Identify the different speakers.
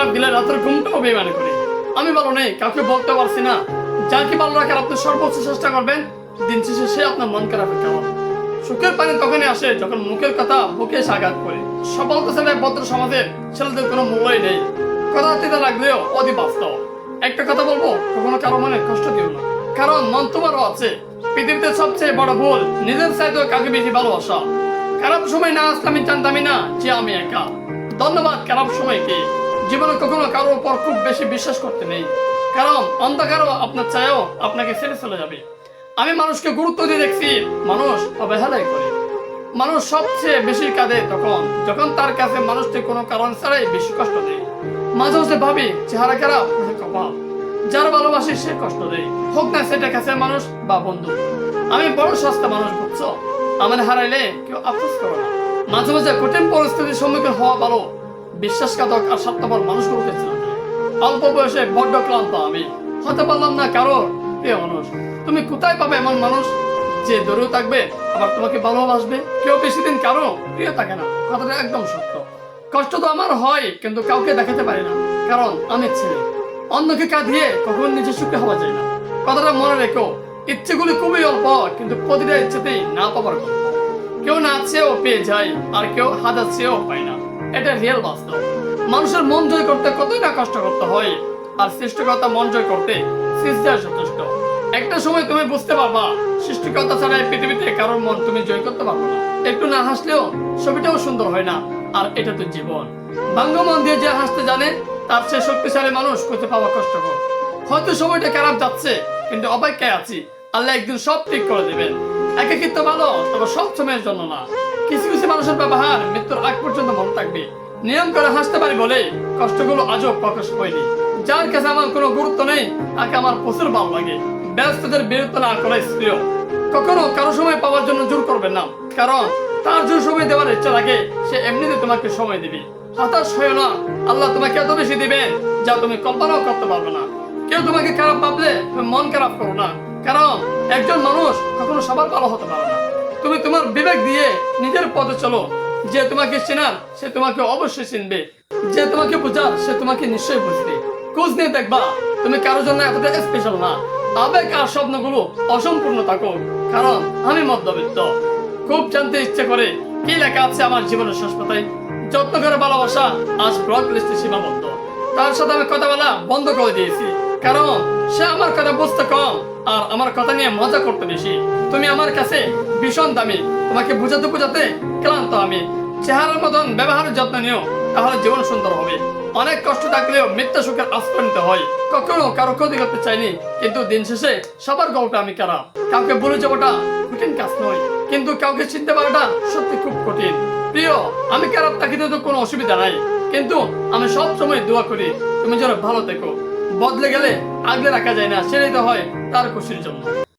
Speaker 1: খারাপ দিলে রাতের ঘুমটাও বেইমানি করি। আমি ভালো নেই, কাউকে বলতে পারছি না। যাকে ভালো রাখার আপনি সর্বোচ্চ চেষ্টা করবেন, দিন শেষে সে আপনার মন খারাপের কারণ। সুখের পানি তখনই আসে যখন মুখের কথা বুকে এসে আঘাত করে। সফলতা ছেলে ভদ্র সমাজের ছেলেদের কোনো মূল্যই নেই। কথা দিতে লাগলেও অতি বাস্তব। একটা কথা বলবো, কখনো কারো মনে কষ্ট দিও না, কারণ মন তোমারও আছে। পৃথিবীতে সবচেয়ে বড় ভুল নিজের চাইতেও কাউকে বেশি ভালোবাসা। খারাপ সময় না আসলে আমি জানতামই না যে আমি একা। ধন্যবাদ খারাপ সময়কে। জীবনে কখনো কারোর উপর খুব বেশি বিশ্বাস করতে নেই, কারণ অন্ধকারও আপনার চায়ও আপনাকে ছেড়ে চলে যাবে। আমি মানুষকে গুরুত্ব দিয়ে দেখছি, মানুষ অবহেলাই করে। মানুষ সবচেয়ে বেশি কাঁদে তখন যখন তার কাছে মানুষটি কোনো কারণ ছাড়াই বেশি কষ্ট দেয়। মাঝে মাঝে ভাবি চেহারা খারাপ কপাল, যার ভালোবাসি সে কষ্ট দেয়, হোক না সেটা কাছে মানুষ বা বন্ধু। আমি বড় সস্তা মানুষ, বুঝছো? আমার হারাইলে কেউ আফসোস করো না। মাঝে মাঝে কঠিন পরিস্থিতির সম্মুখীন হওয়া ভালো। বিশ্বাসঘাতক আর স্বার্থপর মানুষগুলোকে ছিল। অল্প বয়সে বড্ড ক্লান্ত আমি, হতে পারলাম না কারো প্রিয় মানুষ। তুমি কোথায় পাবে এমন মানুষ যে দূরেও থাকবে আবার তোমাকে ভালোবাসবে? কেউ বেশি দিন কারো প্রিয় থাকে না, কথাটা একদম সত্য। কষ্ট তো আমার হয়, কিন্তু কাউকে দেখাতে পারি না, কারণ আমি ছেলে। অন্যকে কাঁদিয়ে কখন নিজে সুখে হওয়া যায় না, কথাটা মনে রেখো। ইচ্ছেগুলি খুবই অল্প, কিন্তু প্রতিটা ইচ্ছেতেই না পাবার গল্প। কেউ না চেয়েও পেয়ে যায়, আর কেউ হাজার চেয়েও পায় না। এটা রিয়েল বাস্তব। মানুষের মন জয় করতে কতই না কষ্ট করতে হয়, আর সৃষ্টিকর্তা মন জয় করতে সৃষ্টির যথেষ্ট। একটা সময় তুমি বুঝতে পারবা, সৃষ্টিকর্তা ছাড়া এই পৃথিবীতে কারোর মন তুমি জয় করতে পারবে না। একটু না হাসলেও ছবিটাও সুন্দর হয় না, আর এটা তো জীবন। ভাঙ্গ মন দিয়ে যে হাসতে জানে, তার চেয়ে শক্তিশালী মানুষ খুঁজে পাওয়া কষ্টকর। হয়তো সময়টা খারাপ যাচ্ছে, কিন্তু অপেক্ষায় আছি, আল্লাহ একদিন সব ঠিক করে দেবেন। একাকিত্ব ভালো, তবে সব সময়ের জন্য না। কিছু কিছু মানুষের ব্যবহার মৃত্যুর আগ পর্যন্ত মনে থাকবে। নিয়ম করে হাসতে পারি বলে কষ্টগুলো আজও প্রকাশ হয়নি। যার কাছে আমার কোনো গুরুত্ব নেই, তাকে আমার প্রচুর ভালো লাগে। ব্যস্তদের বিরুদ্ধে না করে প্রিয়। কখনো কারো সময় পাওয়ার জন্য জোর করবেন না, কারণ তার যে সময় দেওয়ার ইচ্ছা লাগে সে এমনিতে তোমাকে সময় দিবে। হতাশ হয় না, আল্লাহ তোমাকে এত বেশি দিবেন যা তুমি কল্পনাও করতে পারবে না। কেউ তোমাকে খারাপ ভাবলে তুমি মন খারাপ করো না, কারণ একজন মানুষ কখনো সবার ভালো হতে পারে না। তুমি তোমার বিবেক দিয়ে নিজের পথে চলো। যে তোমাকে চেনার সে তোমাকে অবশ্যই চিনবে, যে তোমাকে বোঝার সে তোমাকে নিশ্চয়ই বুঝবে। খোঁজ নিয়ে দেখবা তুমি কারোর জন্য এতটা স্পেশাল না। আবেগ আর স্বপ্নগুলো অসম্পূর্ণ থাকো, কারণ আমি মধ্যবিত্ত। খুব জানতে ইচ্ছে করে কি লেখা আছে আমার জীবনের শেষ পাতায়। যত্ন করে ভালোবাসা আজ ব্লক লিস্টে সীমাবদ্ধ। তার সাথে আমি কথা বলা বন্ধ করে দিয়েছি, কারণ সে আমার কথা বুঝতে কম আর আমার কথা নিয়ে মজা করতে বেশি। তুমি আমার কাছে ভীষণ দামি, তোমাকে বুঝাতে বুঝাতে ক্লান্ত আমি। চেহারার মতন ব্যবহারের যত্ন নিও, তাহলে জীবন সুন্দর হবে। অনেক কষ্ট থাকলেও মিথ্যা সুখের আশ্রয় নিতে হয়। কখনো কারো ক্ষতি করতে চাইনি, কিন্তু দিন শেষে সবার গল্পে আমি খারাপ। কাউকে বলে যাবোটা কঠিন কাজ নয়, কিন্তু কাউকে চিনতে পারাটা সত্যি খুব কঠিন। প্রিয়, আমি খারাপ থাকিতে তো কোনো অসুবিধা নাই, কিন্তু আমি সব সময় দোয়া করি তুমি যেন ভালো থেকো। বদলে গেলে আগলে রাখা যায় না, সেটাই তো হয় তার খুশির জন্য।